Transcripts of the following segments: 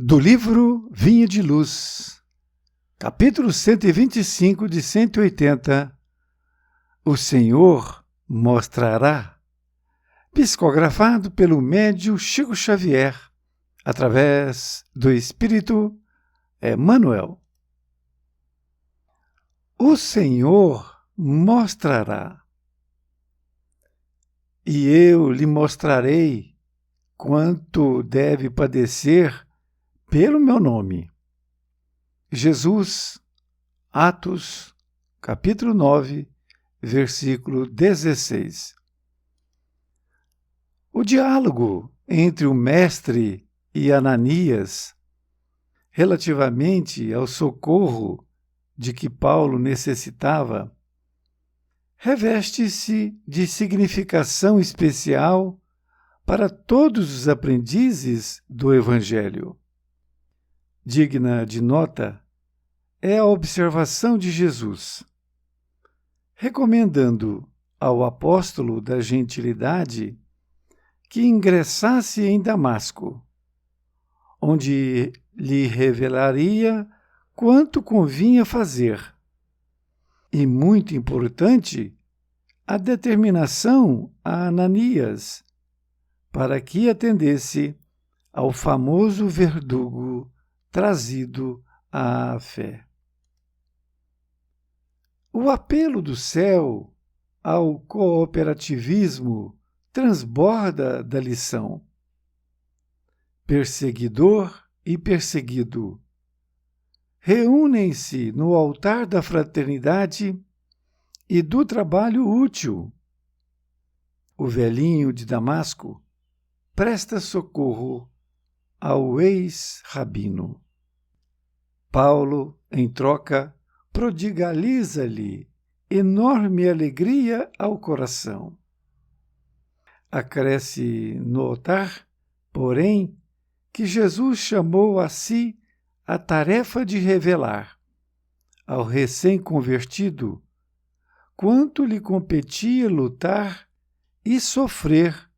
Do livro Vinha de Luz, capítulo 125 de 180, O Senhor mostrará, psicografado pelo médium Chico Xavier, através do Espírito Emmanuel. O Senhor mostrará, e eu lhe mostrarei quanto deve padecer pelo meu nome. Jesus, Atos, capítulo 9, versículo 16. O diálogo entre o mestre e Ananias, relativamente ao socorro de que Paulo necessitava, reveste-se de significação especial para todos os aprendizes do Evangelho. Digna de nota é a observação de Jesus, recomendando ao apóstolo da gentilidade que ingressasse em Damasco, onde lhe revelaria quanto convinha fazer. E, muito importante, a determinação a Ananias para que atendesse ao famoso verdugo trazido à fé. O apelo do céu ao cooperativismo transborda da lição. Perseguidor e perseguido reúnem-se no altar da fraternidade e do trabalho útil. O velhinho de Damasco presta socorro ao ex-rabino. Paulo, em troca, prodigaliza-lhe enorme alegria ao coração. Acresce notar, porém, que Jesus chamou a si a tarefa de revelar ao recém-convertido quanto lhe competia lutar e sofrer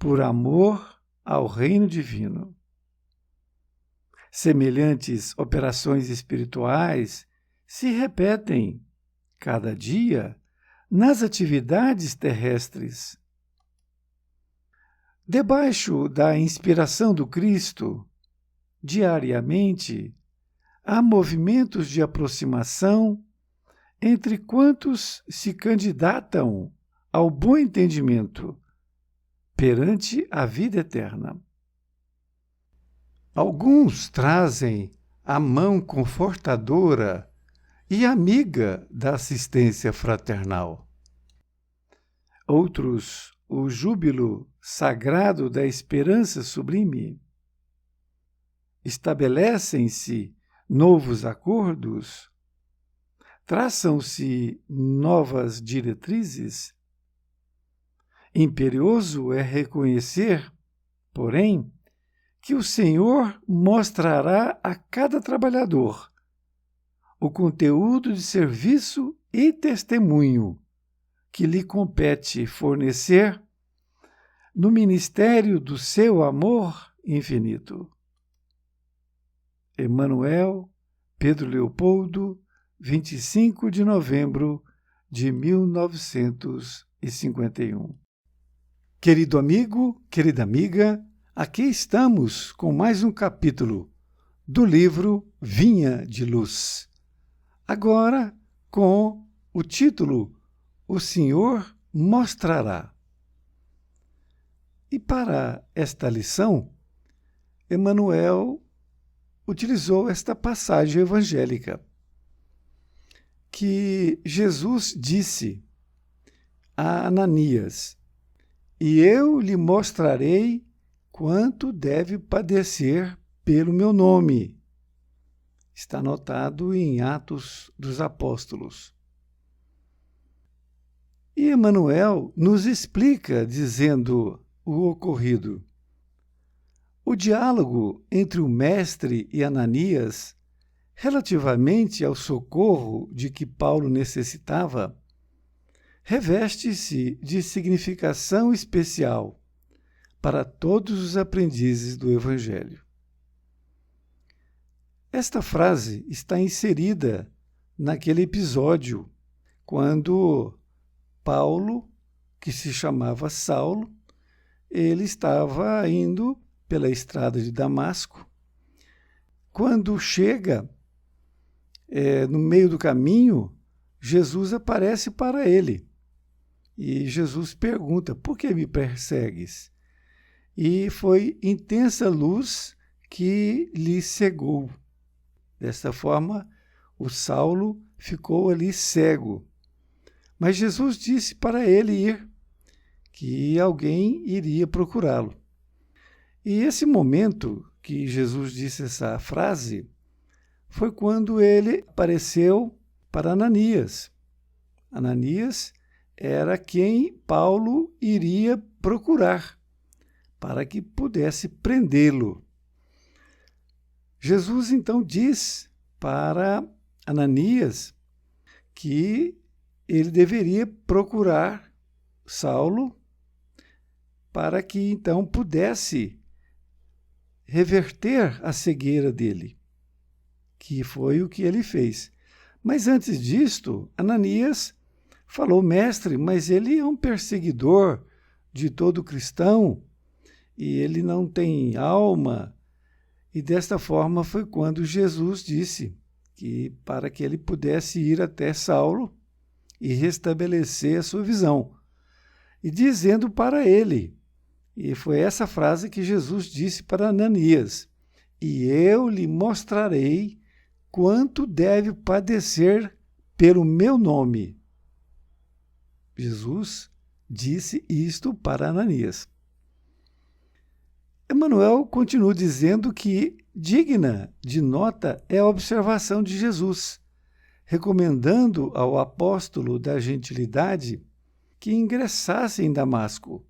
por amor ao reino divino. Semelhantes operações espirituais se repetem, cada dia, nas atividades terrestres. Debaixo da inspiração do Cristo, diariamente, há movimentos de aproximação entre quantos se candidatam ao bom entendimento perante a vida eterna. Alguns trazem a mão confortadora e amiga da assistência fraternal. Outros, o júbilo sagrado da esperança sublime. Estabelecem-se novos acordos, traçam-se novas diretrizes. Imperioso é reconhecer, porém, que o Senhor mostrará a cada trabalhador o conteúdo de serviço e testemunho que lhe compete fornecer no ministério do seu amor infinito. Emmanuel, Pedro Leopoldo, 25 de novembro de 1951. Querido amigo, querida amiga, aqui estamos com mais um capítulo do livro Vinha de Luz. Agora com o título O Senhor mostrará. E para esta lição, Emmanuel utilizou esta passagem evangélica que Jesus disse a Ananias: "E eu lhe mostrarei quanto deve padecer pelo meu nome." Está anotado em Atos dos Apóstolos. E Emmanuel nos explica, dizendo o ocorrido. O diálogo entre o mestre e Ananias, relativamente ao socorro de que Paulo necessitava, reveste-se de significação especial para todos os aprendizes do Evangelho. Esta frase está inserida naquele episódio quando Paulo, que se chamava Saulo, ele estava indo pela estrada de Damasco. Quando chega no meio do caminho, Jesus aparece para ele. E Jesus pergunta: por que me persegues? E foi intensa luz que lhe cegou. Desta forma, o Saulo ficou ali cego. Mas Jesus disse para ele ir, que alguém iria procurá-lo. E esse momento que Jesus disse essa frase foi quando ele apareceu para Ananias. Ananias era quem Paulo iria procurar para que pudesse prendê-lo. Jesus então diz para Ananias que ele deveria procurar Saulo para que então pudesse reverter a cegueira dele, que foi o que ele fez. Mas antes disto, Ananias falou: mestre, mas ele é um perseguidor de todo cristão e ele não tem alma. E desta forma foi quando Jesus disse que para que ele pudesse ir até Saulo e restabelecer a sua visão. E dizendo para ele, e foi essa frase que Jesus disse para Ananias: e eu lhe mostrarei quanto deve padecer pelo meu nome. Jesus disse isto para Ananias. Emmanuel continua dizendo que digna de nota é a observação de Jesus, recomendando ao apóstolo da gentilidade que ingressasse em Damasco,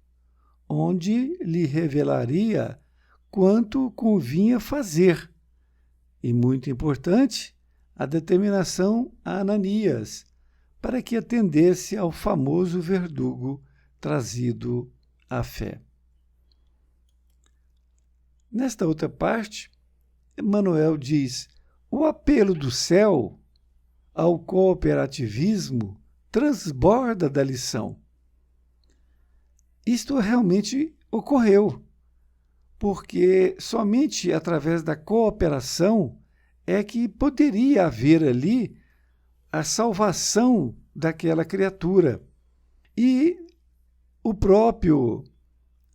onde lhe revelaria quanto convinha fazer. E, muito importante, a determinação a Ananias para que atendesse ao famoso verdugo trazido à fé. Nesta outra parte, Emmanuel diz: o apelo do céu ao cooperativismo transborda da lição. Isto realmente ocorreu, porque somente através da cooperação é que poderia haver ali a salvação daquela criatura. E o próprio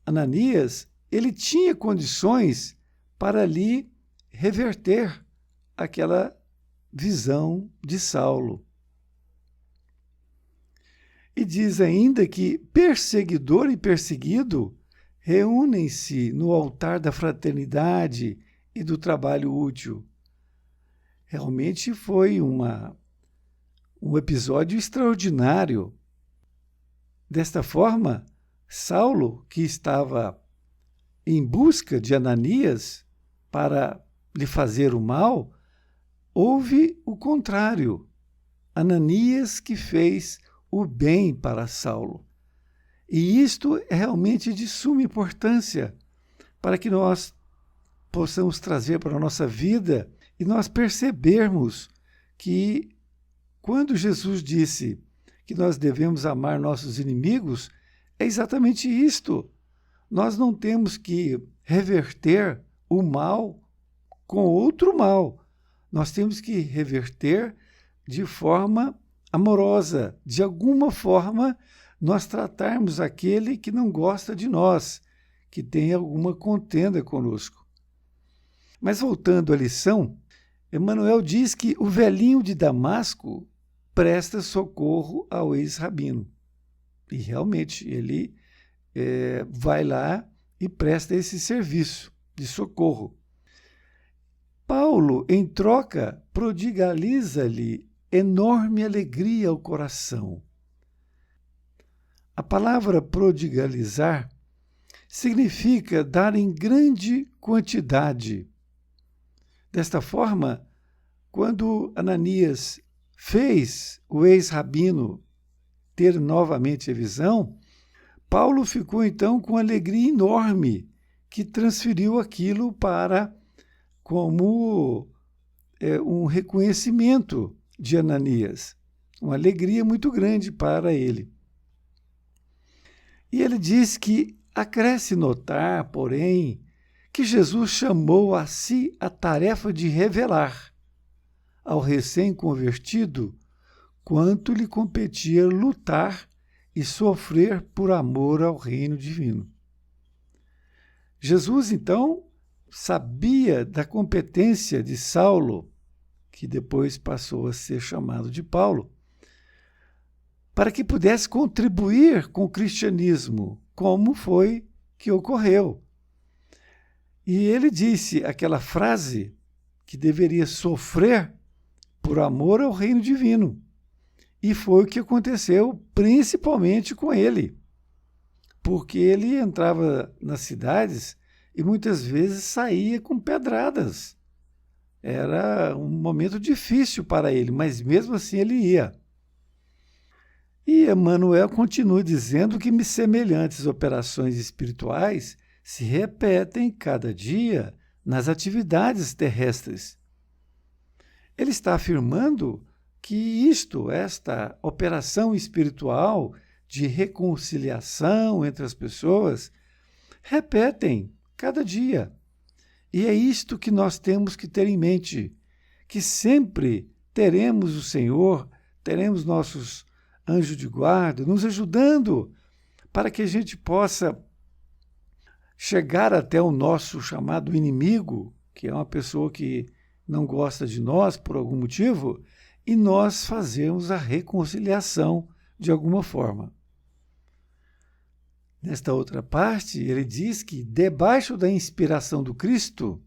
Ananias, ele tinha condições para ali reverter aquela visão de Saulo. E diz ainda que perseguidor e perseguido reúnem-se no altar da fraternidade e do trabalho útil. Realmente foi um episódio extraordinário. Desta forma, Saulo, que estava em busca de Ananias para lhe fazer o mal, houve o contrário. Ananias que fez o bem para Saulo. E isto é realmente de suma importância para que nós possamos trazer para a nossa vida e nós percebermos que quando Jesus disse que nós devemos amar nossos inimigos, é exatamente isto. Nós não temos que reverter o mal com outro mal. Nós temos que reverter de forma amorosa, de alguma forma nós tratarmos aquele que não gosta de nós, que tem alguma contenda conosco. Mas voltando à lição, Emmanuel diz que o velhinho de Damasco presta socorro ao ex-rabino. E realmente ele vai lá e presta esse serviço de socorro. Paulo, em troca, prodigaliza-lhe enorme alegria ao coração. A palavra prodigalizar significa dar em grande quantidade. Desta forma, quando Ananias fez o ex-rabino ter novamente a visão, Paulo ficou então com alegria enorme, que transferiu aquilo para como um reconhecimento de Ananias, uma alegria muito grande para ele. E ele diz que acresce notar, porém, que Jesus chamou a si a tarefa de revelar ao recém-convertido quanto lhe competia lutar e sofrer por amor ao reino divino. Jesus, então, sabia da competência de Saulo, que depois passou a ser chamado de Paulo, para que pudesse contribuir com o cristianismo, como foi que ocorreu. E ele disse aquela frase que deveria sofrer por amor ao reino divino. E foi o que aconteceu principalmente com ele, porque ele entrava nas cidades e muitas vezes saía com pedradas. Era um momento difícil para ele, mas mesmo assim ele ia. E Emmanuel continua dizendo que semelhantes operações espirituais se repetem cada dia nas atividades terrestres. Ele está afirmando que esta operação espiritual de reconciliação entre as pessoas, repetem cada dia. E é isto que nós temos que ter em mente, que sempre teremos o Senhor, teremos nossos anjos de guarda nos ajudando para que a gente possa chegar até o nosso chamado inimigo, que é uma pessoa que não gosta de nós por algum motivo, e nós fazermos a reconciliação de alguma forma. Nesta outra parte, ele diz que, debaixo da inspiração do Cristo,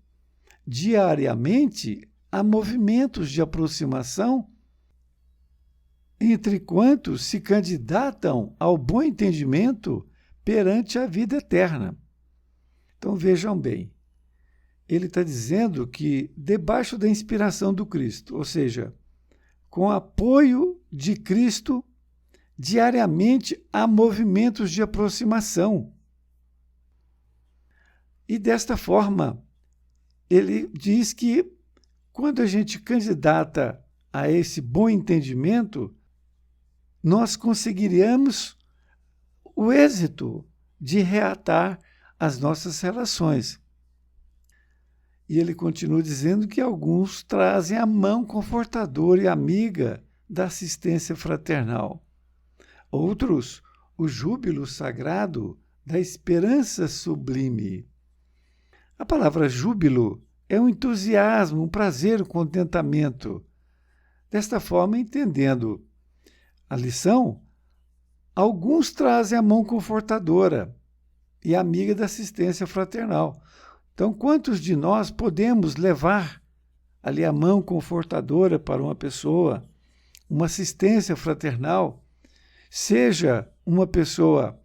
diariamente há movimentos de aproximação entre quantos se candidatam ao bom entendimento perante a vida eterna. Então vejam bem, ele está dizendo que, debaixo da inspiração do Cristo, ou seja, com apoio de Cristo, diariamente há movimentos de aproximação. E desta forma, ele diz que quando a gente candidata a esse bom entendimento, nós conseguiríamos o êxito de reatar as nossas relações. E ele continua dizendo que alguns trazem a mão confortadora e amiga da assistência fraternal. Outros, o júbilo sagrado da esperança sublime. A palavra júbilo é um entusiasmo, um prazer, um contentamento. Desta forma, entendendo a lição, alguns trazem a mão confortadora e amiga da assistência fraternal. Então, quantos de nós podemos levar ali a mão confortadora para uma pessoa, uma assistência fraternal, seja uma pessoa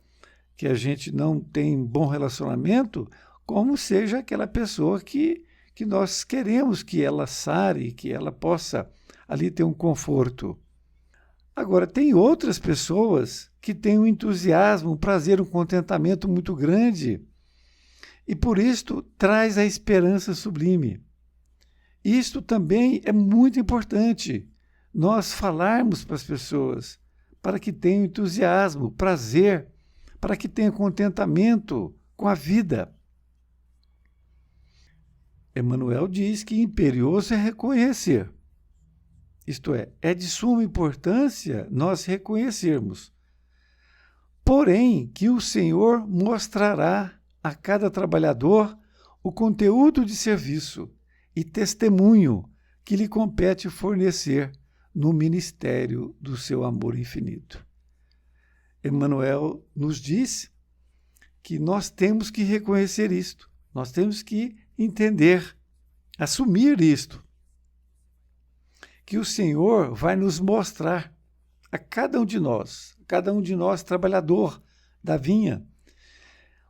que a gente não tem bom relacionamento, como seja aquela pessoa que nós queremos que ela sare, que ela possa ali ter um conforto. Agora, tem outras pessoas que têm um entusiasmo, um prazer, um contentamento muito grande, e por isto traz a esperança sublime. Isto também é muito importante, nós falarmos para as pessoas, para que tenham entusiasmo, prazer, para que tenham contentamento com a vida. Emmanuel diz que imperioso é reconhecer. Isto é de suma importância nós reconhecermos. Porém, que o Senhor mostrará a cada trabalhador o conteúdo de serviço e testemunho que lhe compete fornecer no ministério do seu amor infinito. Emmanuel nos diz que nós temos que reconhecer isto, nós temos que entender, assumir isto, que o Senhor vai nos mostrar a cada um de nós trabalhador da vinha,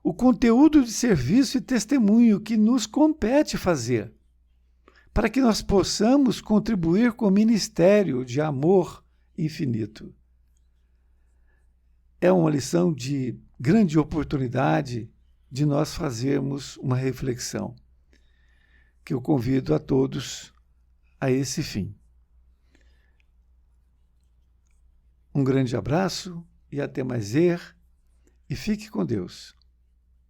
o conteúdo de serviço e testemunho que nos compete fazer, para que nós possamos contribuir com o ministério de amor infinito. É uma lição de grande oportunidade de nós fazermos uma reflexão, que eu convido a todos a esse fim. Um grande abraço e até mais ver, e fique com Deus.